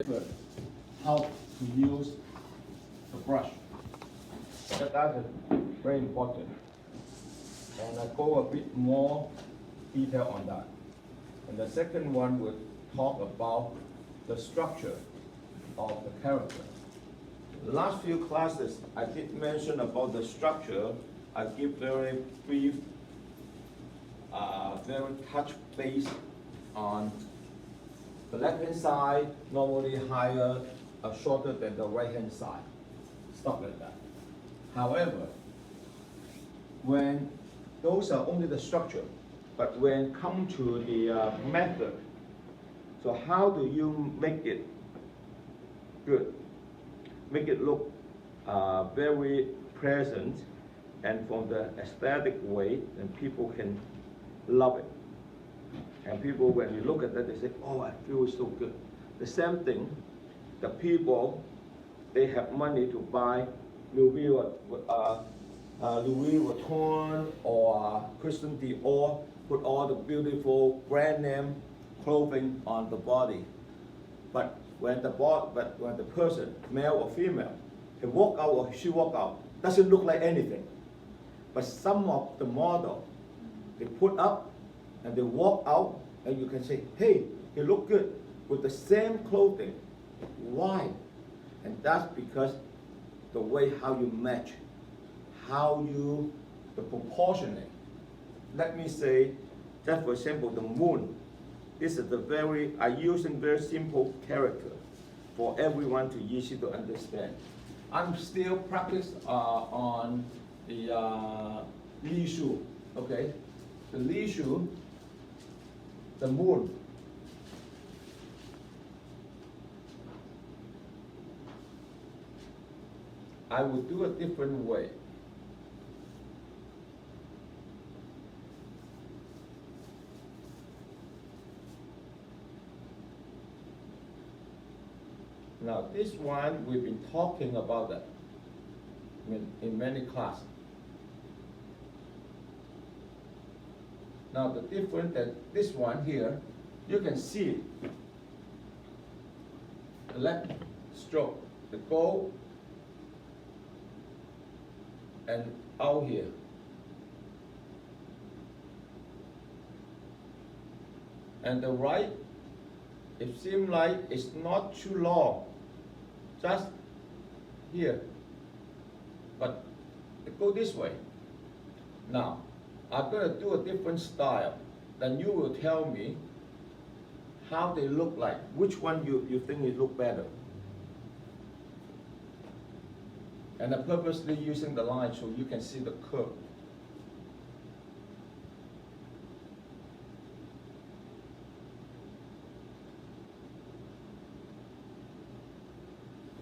But how to use the brush. That is very important. And I go a bit more detail on that. And the second one will talk about the structure of the character. The last few classes, I did mention about the structure. I give very brief, very touch base on the left-hand side, normally higher, shorter than the right-hand side. Stuff like that. However, when those are only the structure, but when come to the method, so how do you make it good? Make it look very pleasant and from the aesthetic way, and people can love it. And people, when you look at that, they say, oh, I feel so good. The same thing, the people, they have money to buy Louis Vuitton or Christian Dior, put all the beautiful brand name clothing on the body. But when the person, male or female, he walk out or she walk out, doesn't look like anything. But some of the model, they put up and they walk out, and you can say, hey, he look good with the same clothing. Why? And that's because the way how you match, the proportioning. Let me say, just for example, the moon. This is I'm using very simple character for everyone to easy to understand. I'm still practice on the Li Shu, okay? The Li Shu, the moon. I will do a different way. Now this one, we've been talking about that in many classes. Now the difference that this one here, you can see the left stroke, the go and out here. And the right, it seems like it's not too long, just here, but it go this way. Now, I'm going to do a different style, then you will tell me how they look like, which one you think it look better. And I'm purposely using the line so you can see the curve.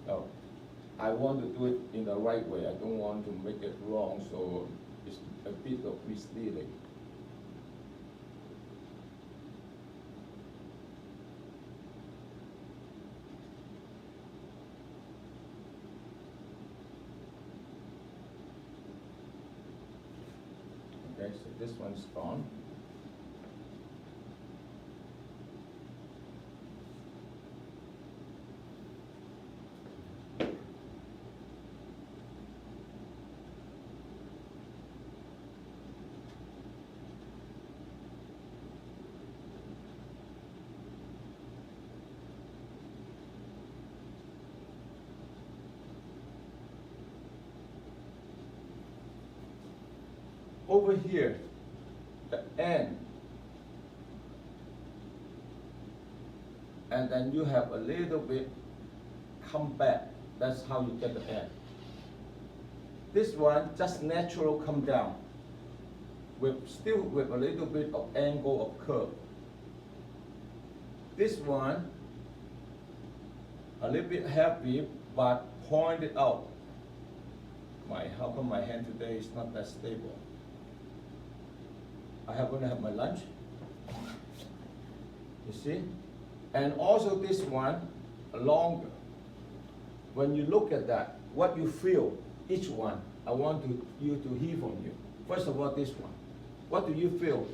Oh, I want to do it in the right way. I don't want to make it wrong, so it's a bit of misleading. Okay, so this one's gone. Over here, the end, and then you have a little bit come back. That's how you get the end. This one just natural come down, still with a little bit of angle of curve. This one, a little bit heavy, but pointed out. How come my hand today is not that stable? I have only have my lunch. You see? And also this one, longer. When you look at that, what you feel, each one, I want you to hear from you. First of all, this one. What do you feel?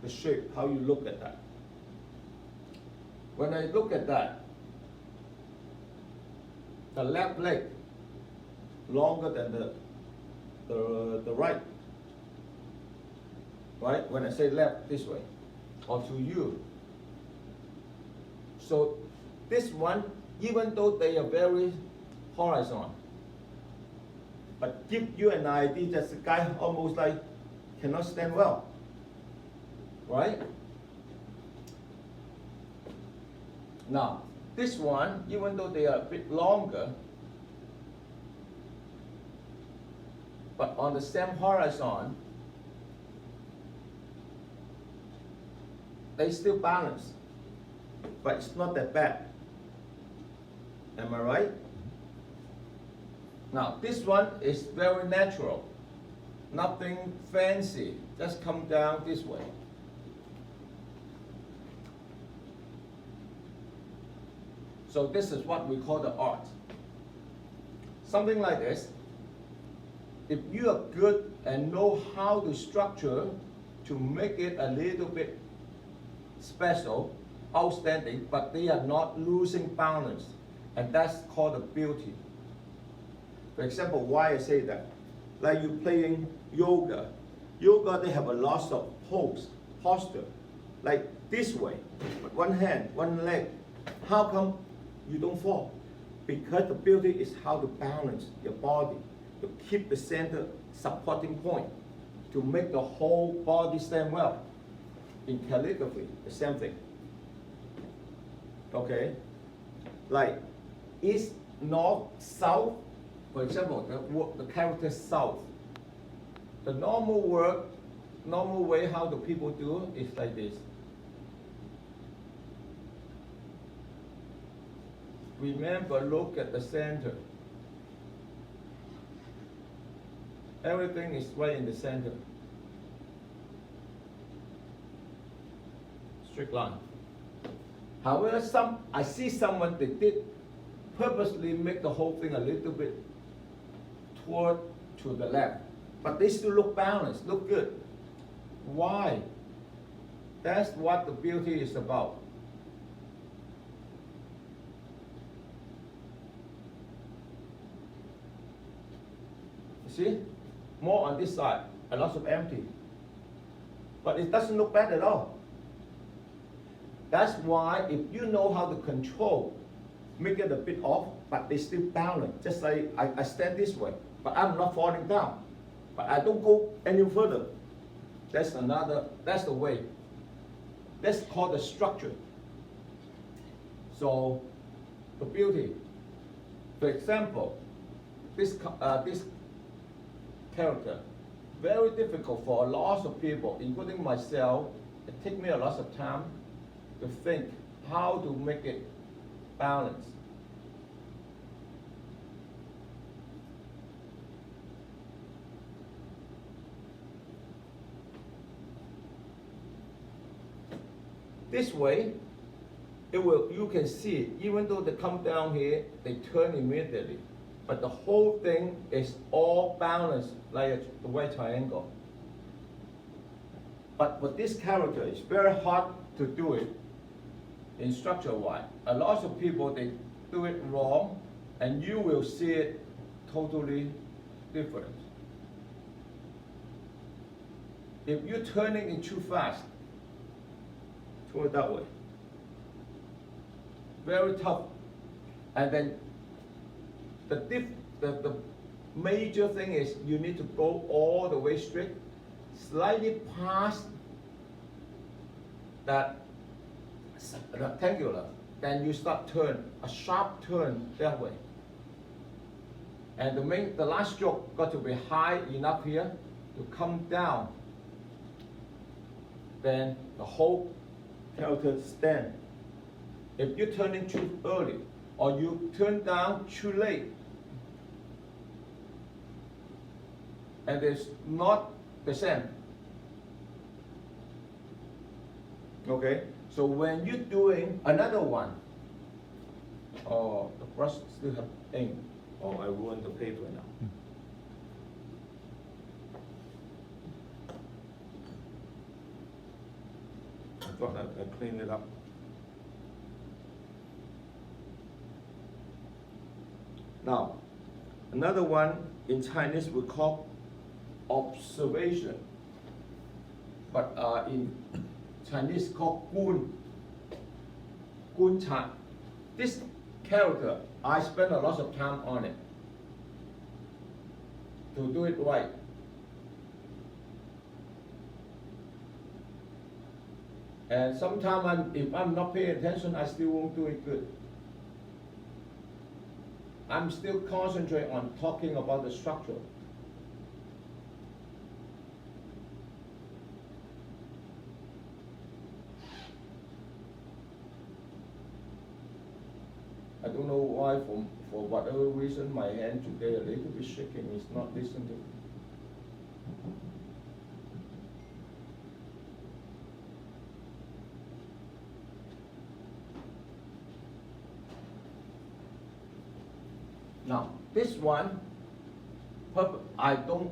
The shape, how you look at that. when I look at that, the left leg longer than the right. Right? When I say left, this way, or to you. So this one, even though they are very horizontal, but give you an idea that the guy almost like cannot stand well. Right? Now, this one, even though they are a bit longer, but on the same horizon, they still balance, but it's not that bad. Am I right? Now, this one is very natural, nothing fancy, just come down this way. So this is what we call the art. Something like this, if you are good and know how to structure to make it a little bit special, outstanding, but they are not losing balance, and that's called the beauty. For example, why I say that? Like you playing yoga. Yoga, they have a lot of posture, like this way, with one hand, one leg. How come you don't fall? Because the beauty is how to balance your body, to keep the center supporting point, to make the whole body stand well. In calligraphy, the same thing. Okay? Like east, north, south. For example, the character south. The normal way how the people do is like this. Remember, look at the center. Everything is right in the center. Straight line. However, I see someone they did purposely make the whole thing a little bit toward to the left, but they still look balanced, look good. Why? That's what the beauty is about. See, more on this side, a lot of empty, but it doesn't look bad at all. That's why if you know how to control, make it a bit off, but they still balance. Just like I stand this way, but I'm not falling down, but I don't go any further. That's the way. That's called the structure. So, the beauty. For example, this character, very difficult for a lot of people, including myself. It takes me a lot of time to think how to make it balanced. This way, you can see it, even though they come down here, they turn immediately. But the whole thing is all balanced like a right triangle. But for this character, it's very hard to do it in structure-wise. A lot of people, they do it wrong, and you will see it totally different. If you're turning it too fast, turn it that way. Very tough. And then the major thing is you need to go all the way straight, slightly past that rectangular, then you start turn, a sharp turn that way. And the last stroke got to be high enough here to come down. Then the whole character stand. If you turn in too early, or you turn down too late, and it's not the same. Okay, so when you're doing another one, oh, the brush still have ink. Oh, I ruined the paper now. I thought I cleaned it up. Another one in Chinese we call observation, but in Chinese called gun cha. This character, I spend a lot of time on it to do it right. And sometimes if I'm not paying attention, I still won't do it good. I'm still concentrating on talking about the structure. I don't know why, for whatever reason, my hand today a little bit shaking. It's not listening to. Now this one, I don't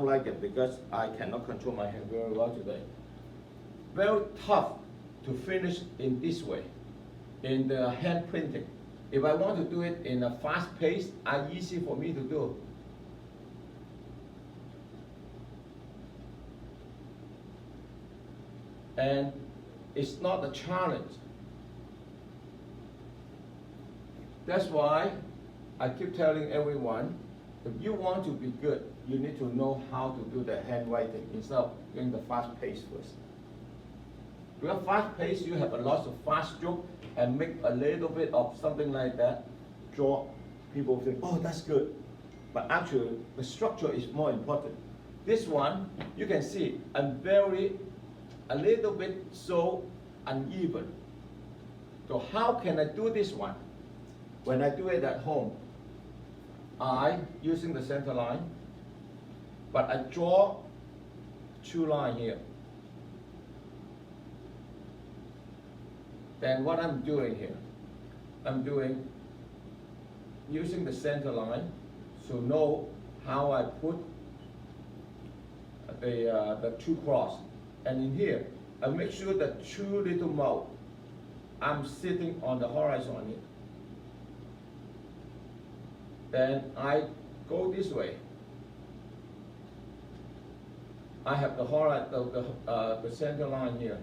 like it because I cannot control my hand very well today. Very tough to finish in this way, in the hand printing. If I want to do it in a fast pace, it's easy for me to do. And it's not a challenge. That's why I keep telling everyone, if you want to be good, you need to know how to do the handwriting instead of doing the fast pace first. Because fast pace, you have a lot of fast stroke and make a little bit of something like that, draw, people think, oh, that's good. But actually, the structure is more important. This one, you can see, I'm a little bit so uneven. So how can I do this one? When I do it at home, using the center line, but I draw 2 lines here. Then what I'm doing here, using the center line to know how I put the 2 cross. And in here, I make sure that 2 little mouth, I'm sitting on the horizon here. Then I go this way. I have the center line here.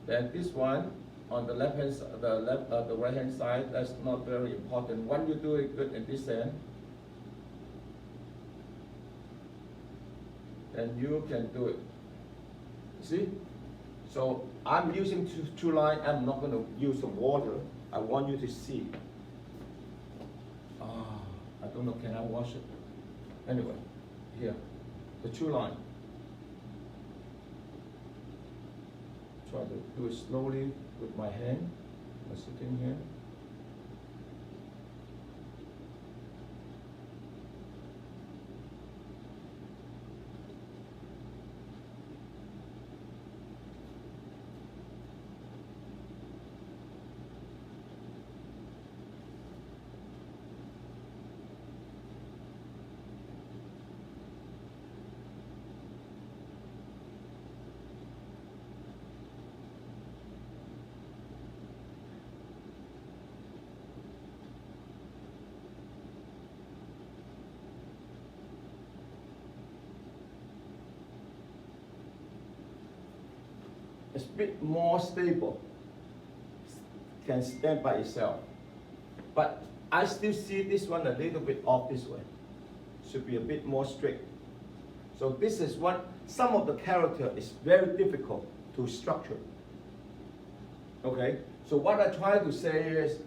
Then this one on the left hand, the right hand side, that's not very important. When you do it good in this end, then you can do it. See? So I'm using 2 lines. I'm not going to use the water. I want you to see. I don't know. Can I wash it? Anyway, here, the 2 lines. Try to do it slowly with my hand. I'm sitting here. It's a bit more stable, can stand by itself. But I still see this one a little bit off this way. Should be a bit more straight. So this is what, some of the character is very difficult to structure. Okay, so what I try to say is,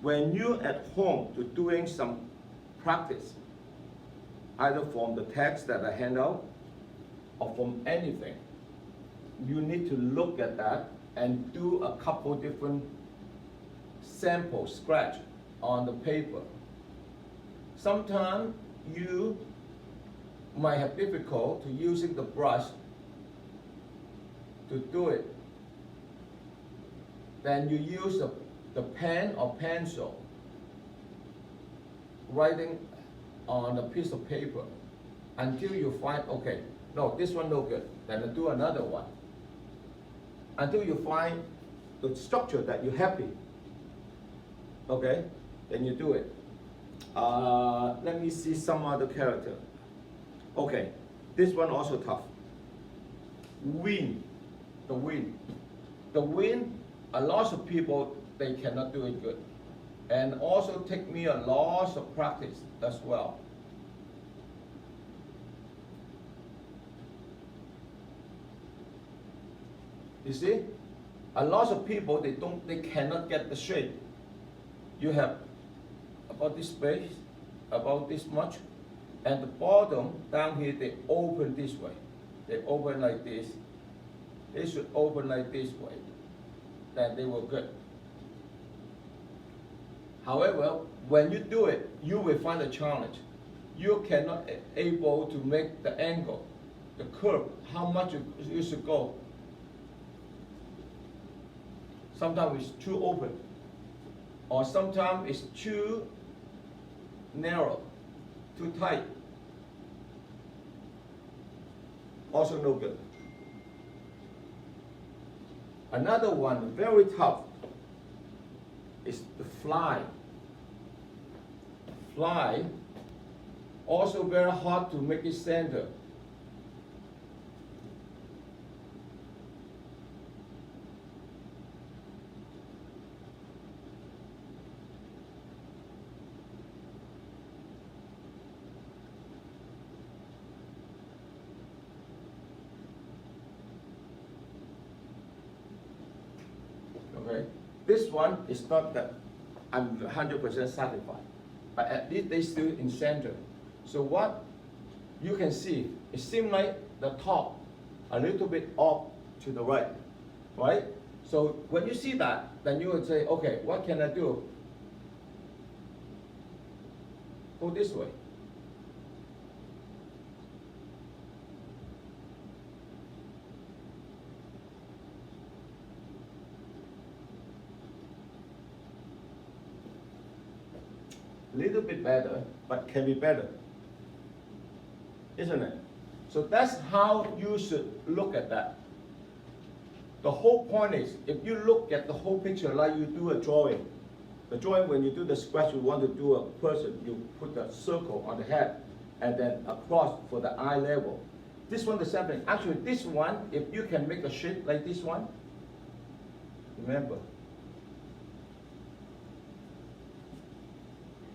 when you're at home to doing some practice, either from the text that I hand out or from anything, you need to look at that and do a couple different sample scratch on the paper. Sometimes you might have difficulty using the brush to do it. Then you use the pen or pencil, writing on a piece of paper until you find, okay, no, this one no good, then I do another one. Until you find the structure that you're happy. Okay, then you do it. Let me see some other character. Okay, this one also tough. Wind, the wind. The wind, a lot of people, they cannot do it good. And also take me a lot of practice as well. You see, a lot of people, they cannot get the shape. You have about this space, about this much, and the bottom down here, they open this way. They open like this. They should open like this way. Then they will good. However, when you do it, you will find a challenge. You cannot able to make the angle, the curve, how much you should go. Sometimes it's too open, or sometimes it's too narrow, too tight. Also no good. Another one, very tough, is the fly. Fly, also very hard to make it center. Okay, this one is not that I'm 100% satisfied, but at least they still in center. So what you can see, it seems like the top a little bit off to the right, right? So when you see that, then you would say, okay, what can I do? Go this way. Little bit better, but can be better, isn't it? So that's how you should look at that. The whole point is, if you look at the whole picture like you do a drawing, the drawing when you do the sketch, you want to do a person, you put a circle on the head, and then across for the eye level. This one the same thing. Actually, this one, if you can make a shape like this one, remember,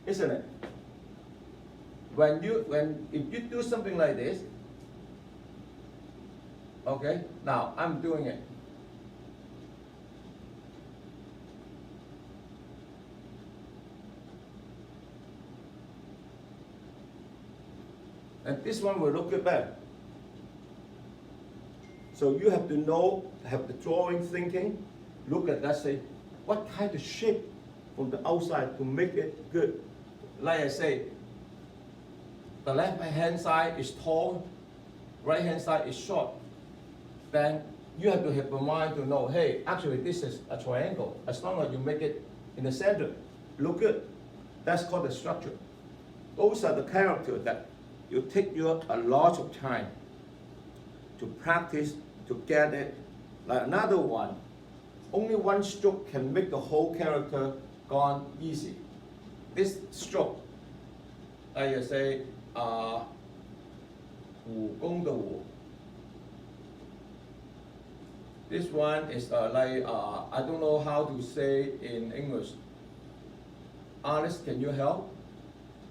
isn't it? If you do something like this, okay, now I'm doing it. And this one will look better. So you have to know, have the drawing thinking, look at that, say, what kind of shape from the outside to make it good. Like I say, the left hand side is tall, right hand side is short. Then you have to have a mind to know, hey, actually this is a triangle. As long as you make it in the center, look good. That's called the structure. Those are the characters that you take you a lot of time to practice, to get it. Like another one, only one stroke can make the whole character gone easy. This stroke, like you say, 武功的武. This one is like, I don't know how to say in English. Alice, can you help?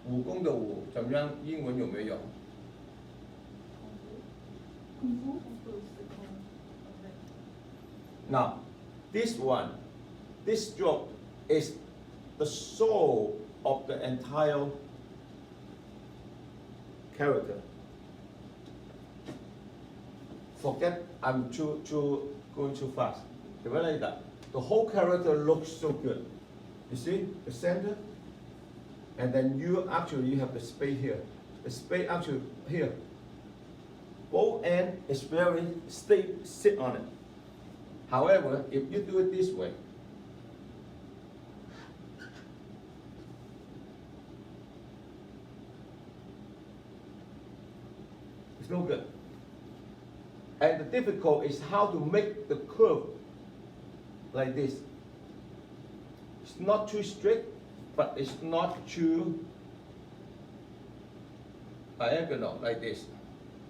武功的武怎么样？英文有没有？ Now, this one, this stroke is the soul of the entire character. Forget I'm going too fast. Like that. The whole character looks so good. You see the center, and then you have the space here. The space actually here. Both end is very sit on it. However, if you do it this way, it's no good. And the difficult is how to make the curve like this. It's It's not too strict, but it's not too diagonal like this.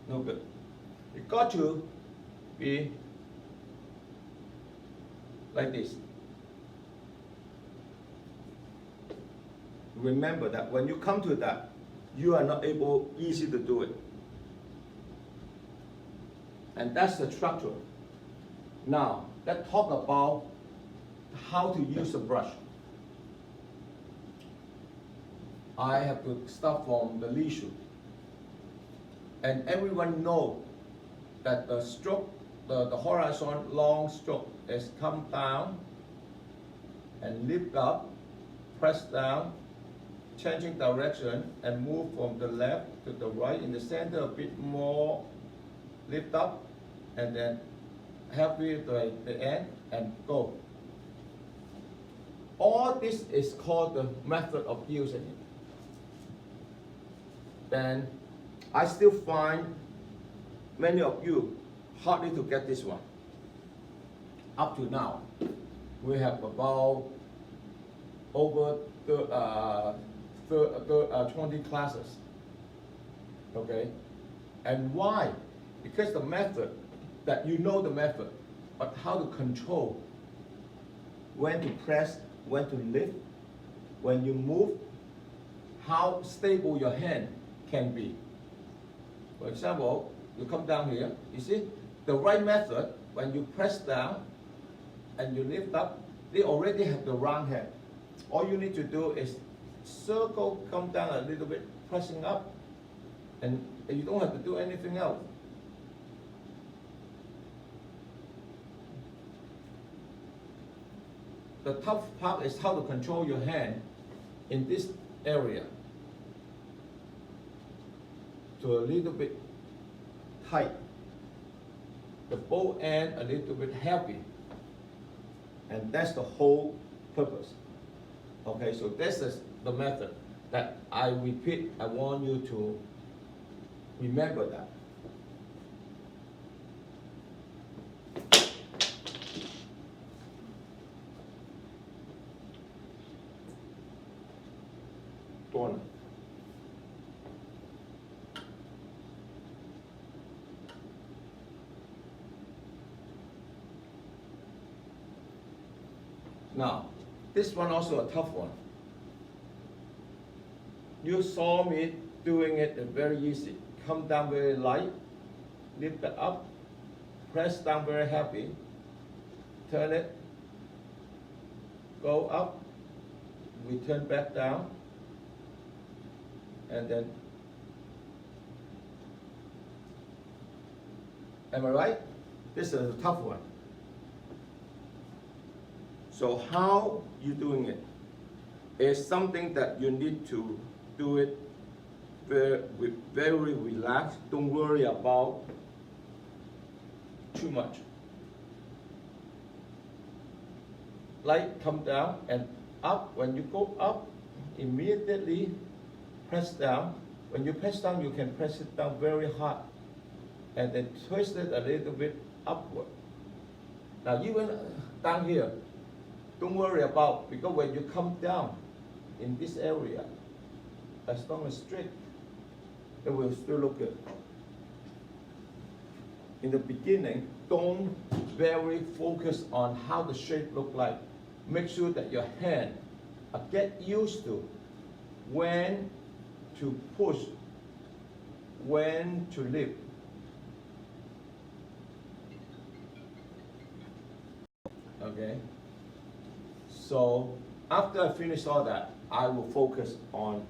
No good. It got to be like this. Remember that when you come to that, you are not easy to do it. And that's the structure. Now, let's talk about how to use a brush. I have to start from the lead shoe. And everyone know that the stroke, the horizontal long stroke is come down and lift up, press down, changing direction and move from the left to the right. In the center a bit more, lift up and then halfway to the end and go. All this is called the method of using it. Then I still find many of you hardly to get this one. Up to now, we have about over 20 classes. Okay, and why? Because the method, that you know the method, but how to control, when to press, when to lift, when you move, how stable your hand can be. For example, you come down here, you see, the right method, when you press down and you lift up, they already have the round hand. All you need to do is circle, come down a little bit, pressing up, and you don't have to do anything else. The tough part is how to control your hand in this area to a little bit tight, the bow end a little bit heavy, and that's the whole purpose. Okay, so this is the method that I repeat. I want you to remember that. Corner. Now, this one also a tough one. You saw me doing it very easy. Come down very light, lift it up, press down very heavy, turn it, go up, return back down, and then, am I right? This is a tough one. So how you doing it is something that you need to do it very relaxed. Don't worry about too much. Light come down and up. When you go up, immediately press down. When you press down, you can press it down very hard and then twist it a little bit upward. Now even down here, don't worry about, because when you come down in this area, as long as straight, it will still look good. In the beginning, don't very focus on how the shape look like. Make sure that your hand get used to when to push, when to lift. Okay? So after I finish all that, I will focus on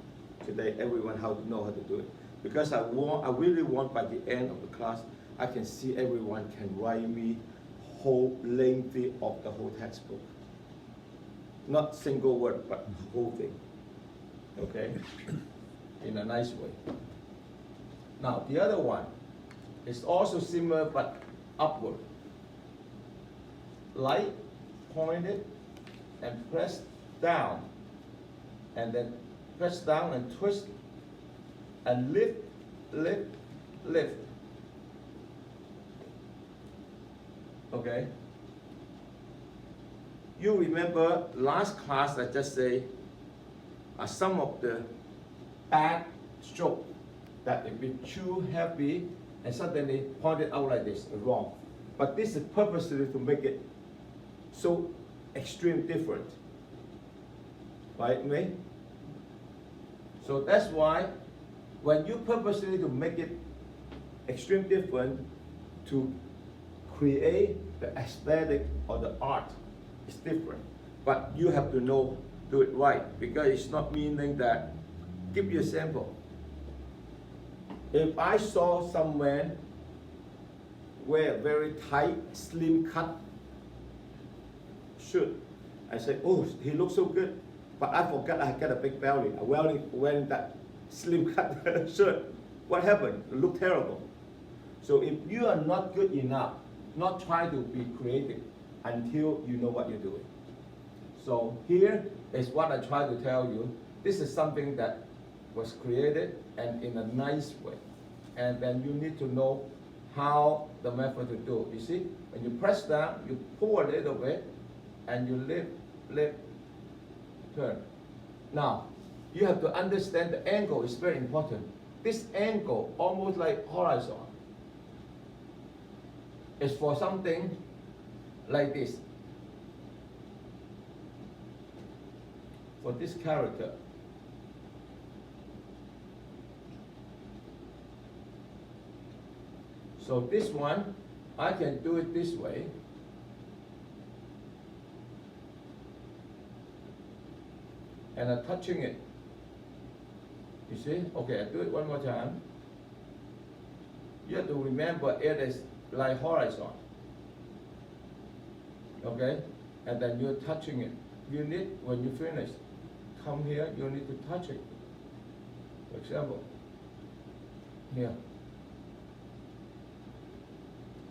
today everyone how to know how to do it. Because I really want by the end of the class, I can see everyone can write me whole lengthy of the whole textbook. Not single word, but whole thing. Okay? In a nice way. Now the other one is also similar but upward. Light, point it, and press down, and then press down and twist, and lift, lift, lift. Okay? You remember last class I just say some of the bad stroke that if it's too heavy and suddenly point it out like this, wrong. But this is purposely to make it so extreme different. Right, me? So that's why when you purposely to make it extreme different to create the aesthetic or the art is different. But you have to know, do it right, because it's not meaning that, give you a sample. If I saw someone wear a very tight, slim cut shirt, I say, oh, he looks so good, but I forgot I got a big belly. I'm wearing that slim cut shirt. What happened? It looked terrible. So if you are not good enough, not try to be creative until you know what you're doing. So here is what I try to tell you. This is something that was created and in a nice way. And then you need to know how the method to do it. You see, when you press down, you pull a little bit, and you lift, turn. Now, you have to understand the angle is very important. This angle, almost like horizon, is for something like this. For this character. So this one, I can do it this way. And I'm touching it. You see? Okay, I do it one more time. You have to remember it is like horizon. Okay? And then you're touching it. You need, when you finish, come here, you need to touch it. For example, here.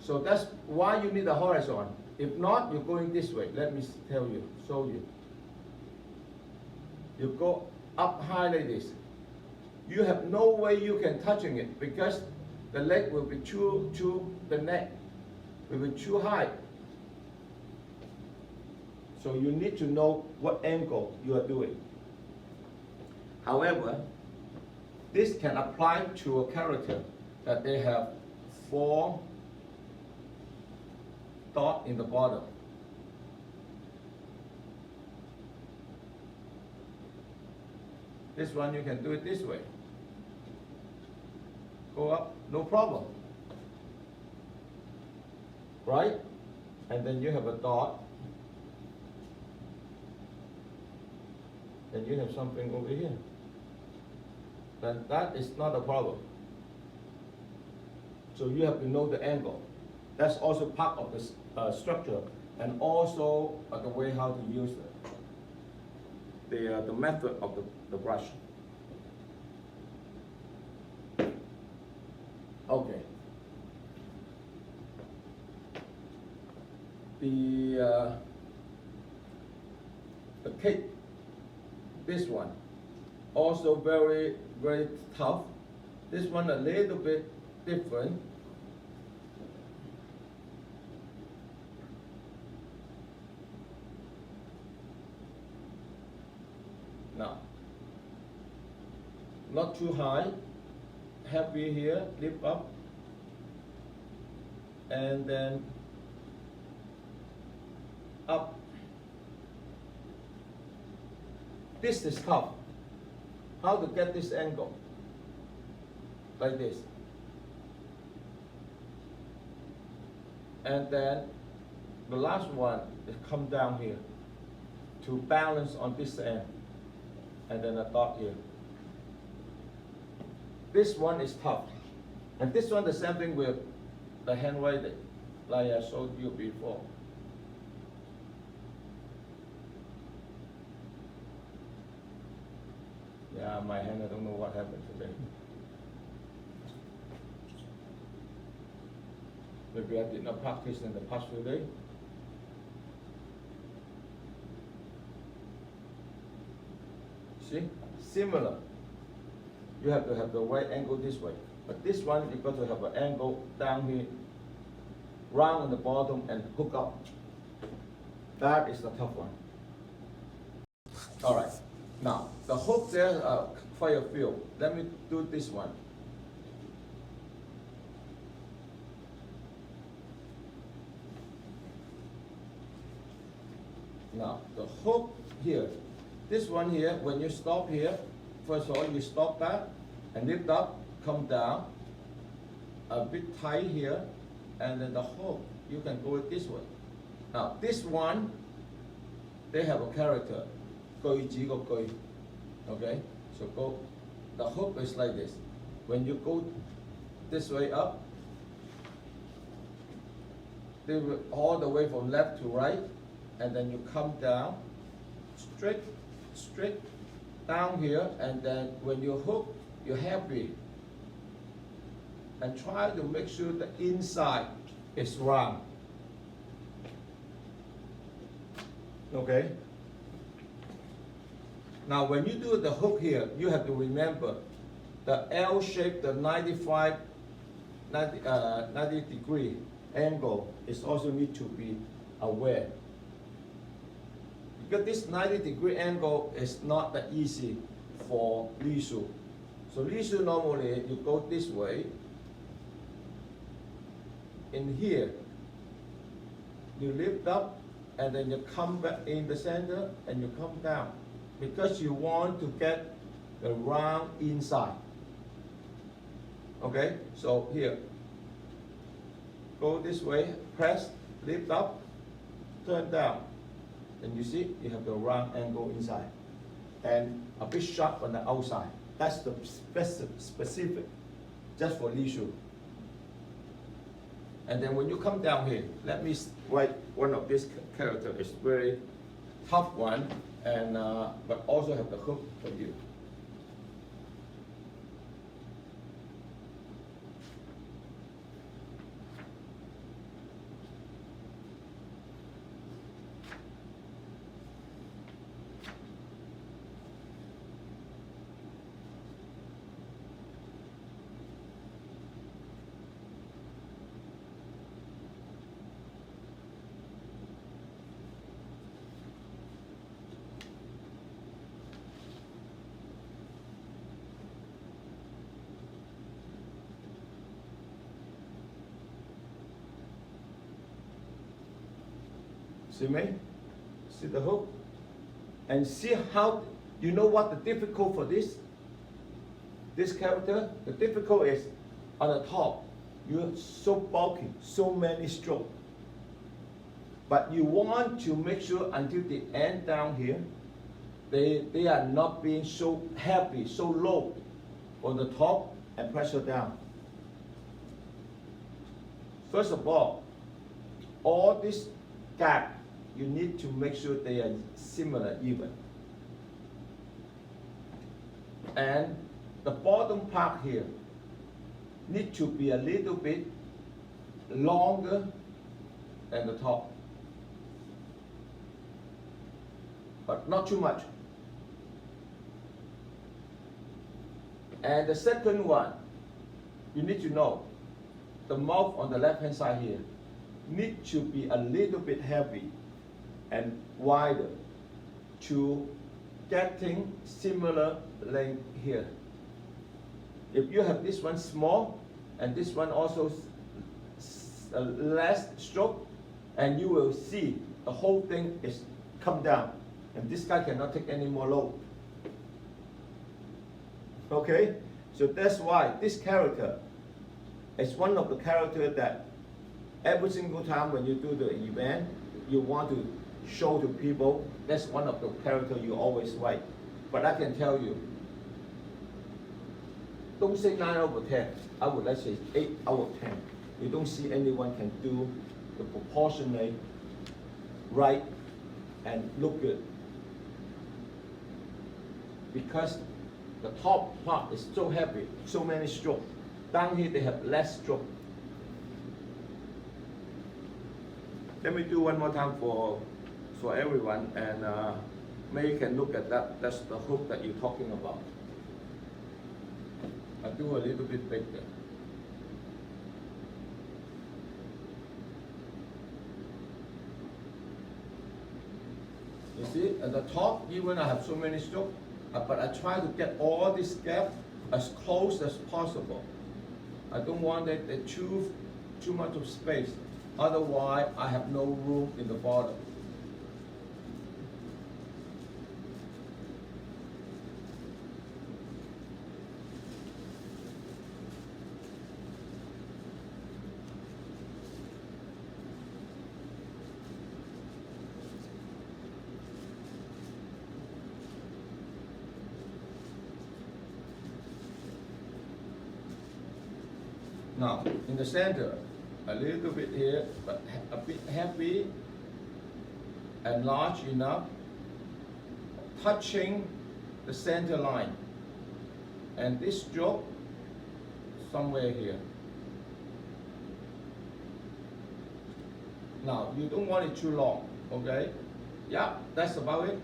So that's why you need a horizon. If not, you're going this way. Let me tell you, show you. You go up high like this. You have no way you can touching it because the leg will be the neck will be too high. So you need to know what angle you are doing. However, this can apply to a character that they have 4 dots in the bottom. This one you can do it this way. Go up, no problem. Right? And then you have a dot. And you have something over here. Then that is not a problem. So you have to know the angle. That's also part of the structure and also the way how to use the method of the brush. Okay. The cake, this one, also very, very tough. This one a little bit different. Now, not too high, heavy here, lift up, and then up. This is tough. How to get this angle? Like this. And then the last one is come down here to balance on this end. And then a dot here. This one is tough. And this one the same thing with the handwriting, like I showed you before. Yeah, my hand, I don't know what happened today. Maybe I did not practice in the past few days. See, similar. You have to have the right angle this way. But this one, you've got to have an angle down here, round on the bottom and hook up. That is the tough one. All right. Now, the hook there are quite a few. Let me do this one. Now, the hook here, this one here, when you stop here, first of all, you stop that and lift up, come down, a bit tight here, and then the hook, you can go it this way. Now, this one, they have a character, 句子個句, okay? So go, the hook is like this. When you go this way up, they will all the way from left to right, and then you come down, straight down here, and then when you hook, you're happy. And try to make sure the inside is round. Okay? Now when you do the hook here, you have to remember the L shape, the 90 degree angle is also need to be aware. Because this 90-degree angle is not that easy for Lisu. So Lisu normally you go this way. In here, you lift up and then you come back in the center and you come down because you want to get the round inside. Okay, so here, go this way, press, lift up, turn down. And you see, you have the round angle inside and a bit sharp on the outside. That's the specific, just for Lisu. And then when you come down here, let me write one of these characters. It's very tough one, and but also have the hook for you. See me? See the hook? And see how, you know what the difficult for this character? The difficult is on the top, you're so bulky, so many strokes. But you want to make sure until the end down here, they are not being so heavy, so low on the top and pressure down. First of all this gap, you need to make sure they are similar, even. And the bottom part here need to be a little bit longer than the top, but not too much. And the second one, you need to know the mouth on the left hand side here need to be a little bit heavy and wider to getting similar length here. If you have this one small and this one also less stroke, and you will see the whole thing is come down, and this guy cannot take any more load. Okay, so that's why this character is one of the characters that every single time when you do the event, you want to show to people. That's one of the characters you always write. But I can tell you, don't say 9 out of 10. I would like to say 8 out of 10. You don't see anyone can do the proportionate right and look good. Because the top part is so heavy, so many strokes. Down here they have less stroke. Let me do one more time for everyone, and maybe you can look at that. That's the hook that you're talking about. I do a little bit bigger. You see, at the top, even I have so many strokes, but I try to get all this gap as close as possible. I don't want it too much of space. Otherwise, I have no room in the bottom. Now, in the center, a little bit here, but a bit heavy and large enough, touching the center line. And this stroke, somewhere here. Now, you don't want it too long, okay? Yeah, that's about it.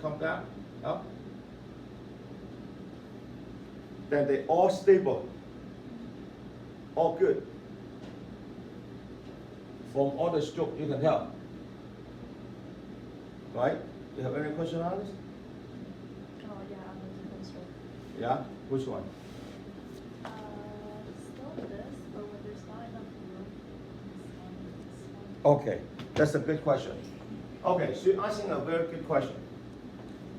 Come down, up. Then they all stable. All good. From all the stroke you can tell. Right? You have any question on this? Oh yeah, on the different stroke. Yeah? Which one? Still this, but when there's not enough room, Okay, that's a good question. Okay, so you're asking a very good question.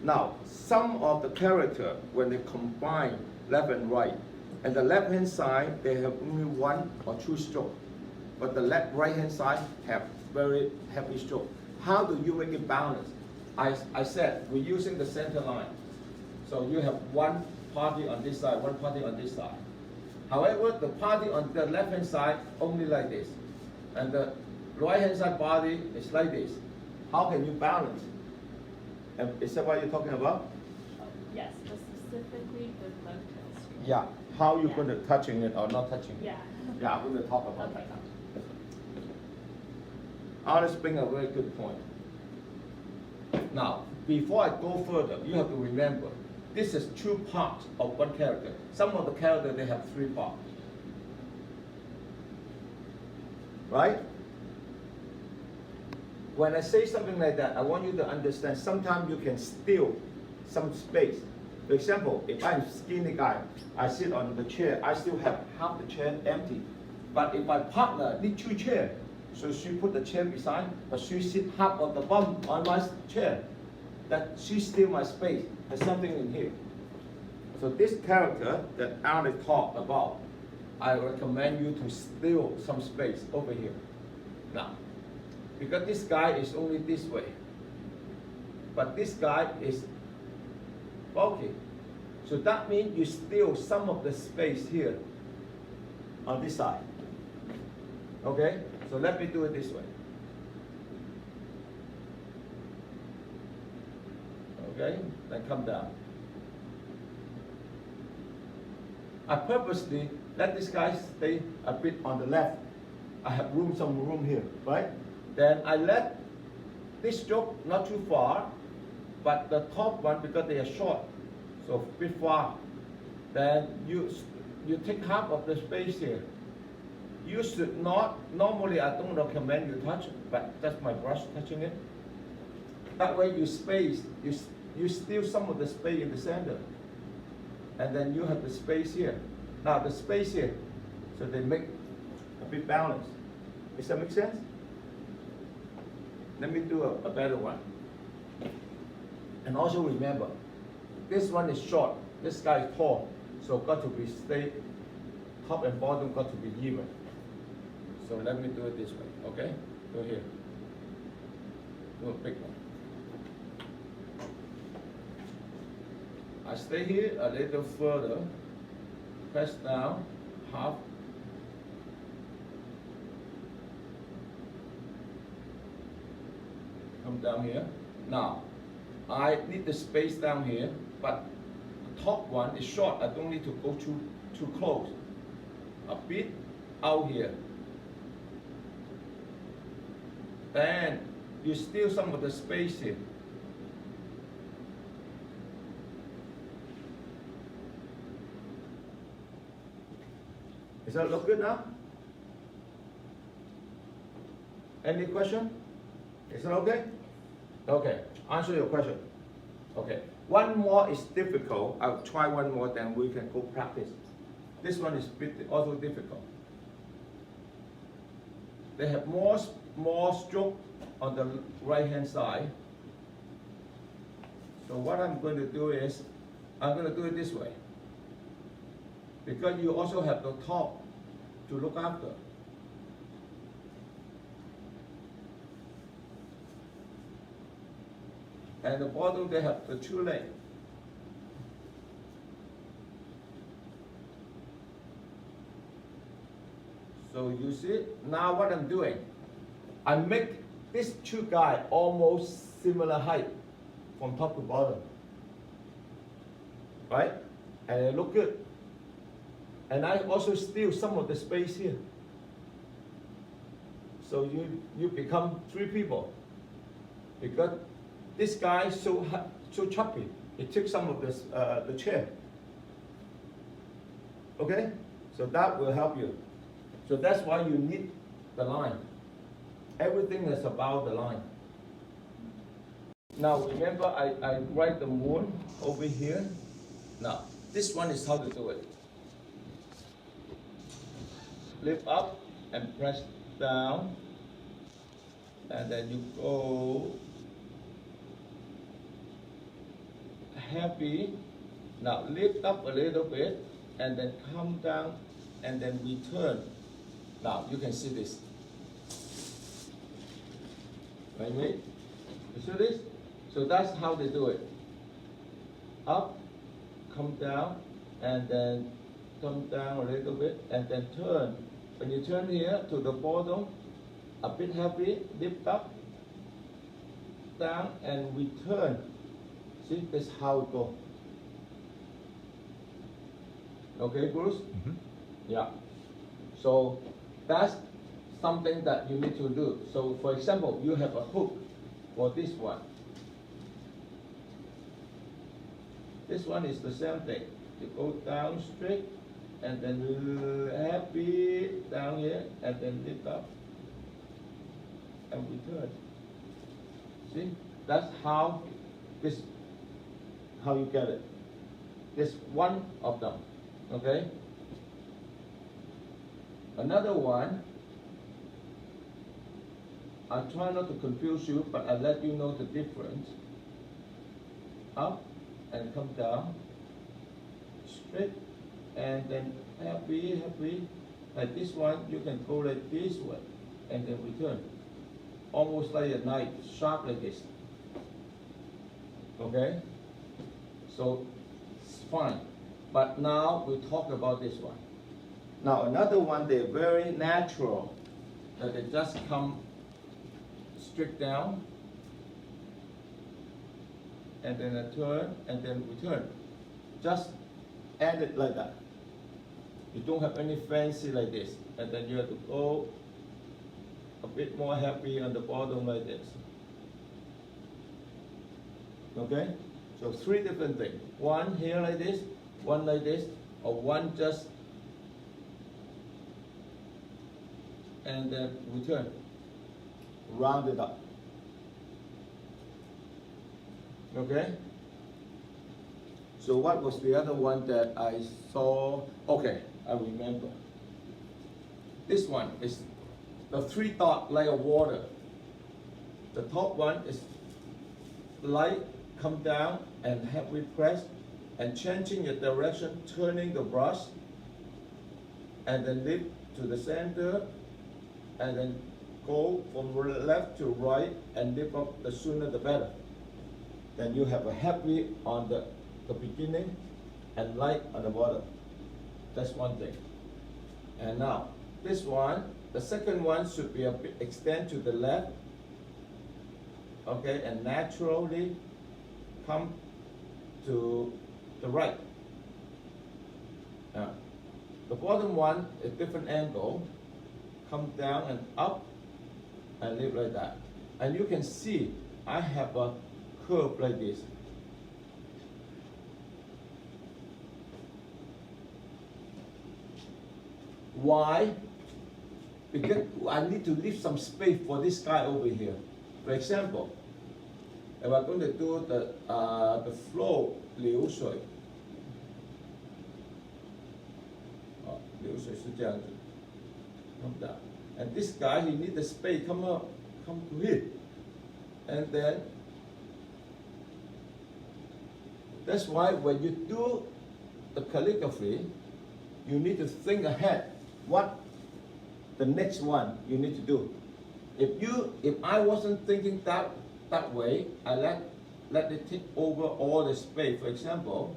Now, some of the character, when they combine left and right, and the left hand side, they have only one or two strokes. But the right hand side have very heavy stroke. How do you make it balanced? I said, we're using the center line. So you have one party on this side, one party on this side. However, the party on the left hand side only like this. And the right hand side body is like this. How can you balance? And is that what you're talking about? yes, but specifically the left hand stroke. Yeah. How you Yeah. going to touching it or not touching it? Yeah. Yeah, I'm going to talk about Okay. that now. Alice brings a very good point. Now, before I go further, you have to remember, this is two parts of one character. Some of the characters, they have three parts. Right? When I say something like that, I want you to understand, sometimes you can steal some space. For example, if I'm a skinny guy, I sit on the chair, I still have half the chair empty. But if my partner need two chairs, so she put the chair beside, but she sit half of the bum on my chair, that she steal my space. There's something in here. So this character that Alex talked about, I recommend you to steal some space over here. Now, because this guy is only this way, but this guy is bulky. So that means you steal some of the space here on this side. Okay? So let me do it this way. Okay? Then come down. I purposely let this guy stay a bit on the left. I have some room here, right? Then I let this stroke not too far, but the top one, because they are short, so a bit far. Then you take half of the space here. You should not, normally I don't recommend you touch, but that's my brush touching it. That way you steal some of the space in the center. And then you have the space here. Now the space here, so they make a bit balanced. Does that make sense? Let me do a better one. And also remember, this one is short, this guy is tall, so got to be straight, top and bottom got to be even. So let me do it this way, okay? Go here. Do a big one. I stay here a little further, press down, half. Come down here. Now, I need the space down here, but the top one is short. I don't need to go too close. A bit out here. Then you steal some of the space here. Does that look good now? Any question? Is that okay? Okay, answer your question. Okay, one more is difficult. I'll try one more, then we can go practice. This one is also difficult. They have more stroke on the right hand side. So what I'm going to do is, I'm going to do it this way. Because you also have the top to look after. And the bottom, they have the two legs. So you see, now what I'm doing, I make these two guys almost similar height from top to bottom. Right? And they look good. And I also steal some of the space here. So you become three people. Because this guy is so chubby, he took some of this, the chair. Okay? So that will help you. So that's why you need the line. Everything is about the line. Now remember, I write the moon over here. Now, this one is how to do it. Lift up and press down. And then you go heavy. Now lift up a little bit and then come down and then return. Now you can see this. Right, mate? You see this? So that's how they do it. Up, come down, and then come down a little bit, and then turn. When you turn here to the bottom, a bit heavy, lift up, down, and return. See, that's how it goes. Okay, Bruce? Mm-hmm. Yeah. So that's something that you need to do. So for example, you have a hook for this one. This one is the same thing. You go down straight and then happy down here and then lift up and return. See, that's how how you get it. This one of them. Okay. Another one, I try not to confuse you, but I let you know the difference. Up and come down, straight, and then happy. Like this one, you can go like this way, and then return. Almost like a knife, sharp like this. Okay? So, it's fine. But now we talk about this one. Now another one, they're very natural, that they just come straight down, and then a turn, and then return. Just add it like that. You don't have any fancy like this, and then you have to go a bit more happy on the bottom like this. Okay? So three different things. One here like this, one like this, or one just and then return. Round it up. Okay? So what was the other one that I saw? Okay, I remember. This one is the three dot like a water. The top one is light, come down and heavy press and changing the direction, turning the brush and then lift to the center and then go from left to right and lift up, the sooner the better. Then you have a heavy on the beginning and light on the bottom. That's one thing. And now, this one, the second one should be a bit extend to the left, okay, and naturally come to the right. The bottom one is different angle, come down and up and lift like that. And you can see I have a curve like this. Why? Because I need to leave some space for this guy over here. For example, if I'm going to do the flow 流水，流水是这样子 come down. And this guy, he need the space come to here. And then, that's why when you do the calligraphy, you need to think ahead what the next one you need to do. If I wasn't thinking that way, I let it take over all the space. For example,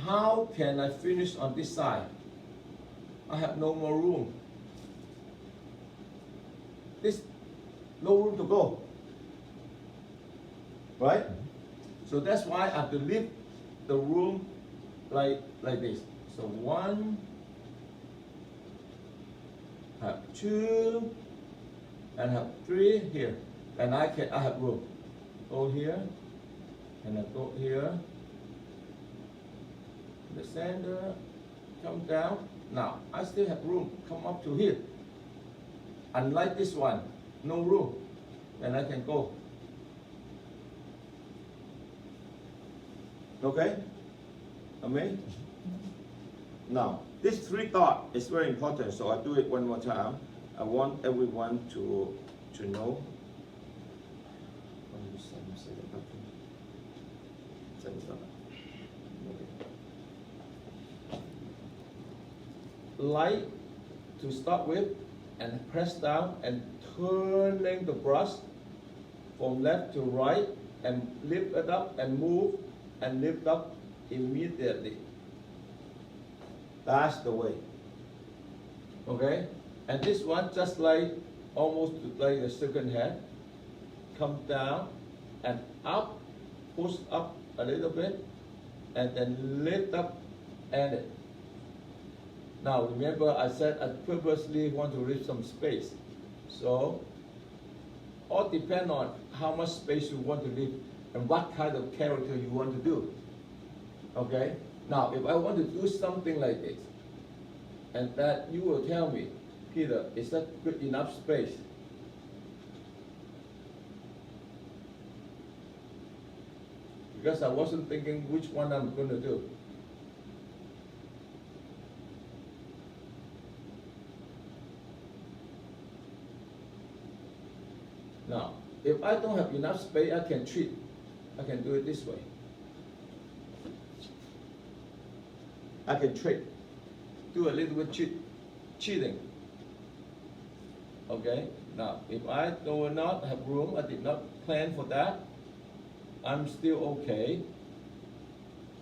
how can I finish on this side? I have no more room. This, no room to go. Right? So that's why I have to leave the room like this. So 1, have 2, and have 3 here. And I have room. Go here, and I go here. The center, come down. Now, I still have room, come up to here. Unlike this one, no room, and I can go. Okay? Amazing? Now, this 3 dot is very important, so I do it one more time. I want everyone to know. Light to start with, and press down and turning the brush from left to right, and lift it up and move and lift up immediately. That's the way. Okay? And this one just like almost like the second hand. Come down and up, push up a little bit, and then lift up and it. Now remember I said I purposely want to leave some space. So all depend on how much space you want to leave and what kind of character you want to do. Okay? Now if I want to do something like this, and that you will tell me, Peter, is that good enough space? Because I wasn't thinking which one I'm going to do. Now, if I don't have enough space, I can cheat. I can do it this way. I can trick, do a little bit cheating. Okay, now if I do not have room, I did not plan for that, I'm still okay,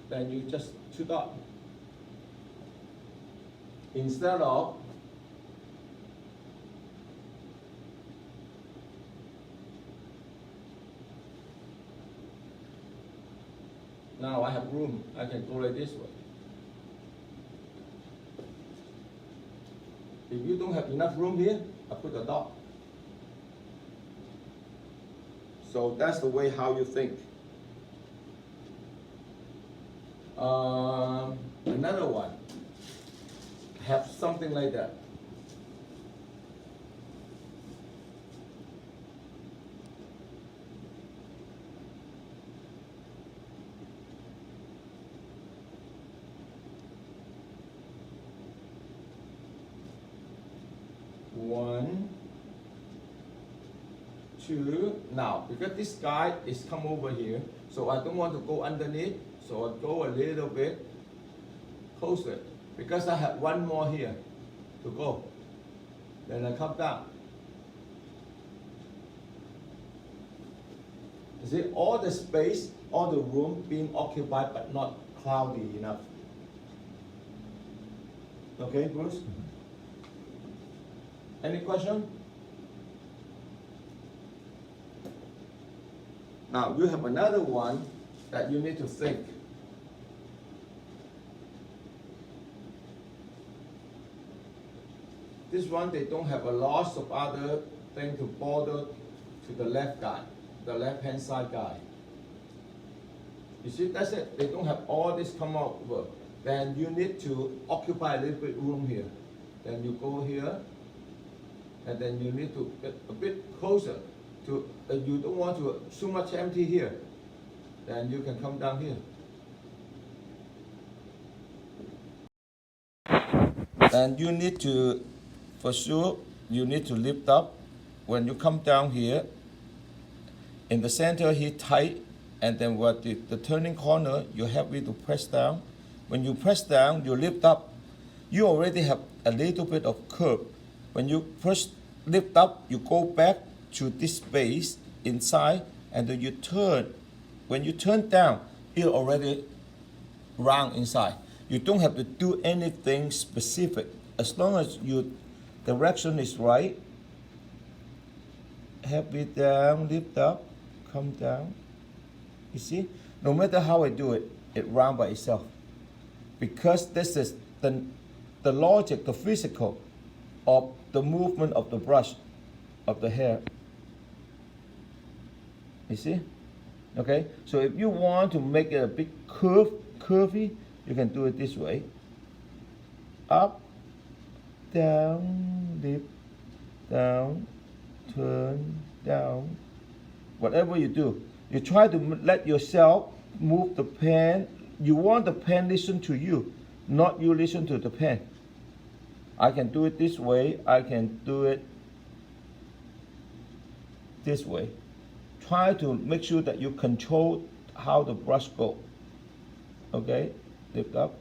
then you just shoot up. Instead of now I have room, I can go like this way. If you don't have enough room here, I put a dot. So that's the way how you think. Another one, have something like that. One, two. Now, because this guy is come over here, so I don't want to go underneath, so I go a little bit closer. Because I have one more here to go. Then I come down. You see, all the space, all the room being occupied but not cloudy enough. Okay, Bruce? Any question? Now you have another one that you need to think. This one, they don't have a lot of other thing to bother to the left guy, the left hand side guy. You see, that's it. They don't have all this come over. Then you need to occupy a little bit room here. Then you go here, and then you need to get a bit closer to, you don't want to so much empty here, then you can come down here. And you need to, for sure, you need to lift up. When you come down here, in the center here tight, and then what the turning corner, you have to press down. When you press down, you lift up. You already have a little bit of curve. When you first lift up, you go back to this space inside, and then you turn. When you turn down, it already round inside. You don't have to do anything specific. As long as your direction is right, have it down, lift up, come down. You see, no matter how I do it, it round by itself. Because this is the logic, the physical of the movement of the brush, of the hair. You see? Okay, so if you want to make it a bit curvy, you can do it this way. Up, down, lift, down, turn, down. Whatever you do, you try to let yourself move the pen. You want the pen listen to you, not you listen to the pen. I can do it this way, I can do it this way. Try to make sure that you control how the brush goes. Okay, lift up.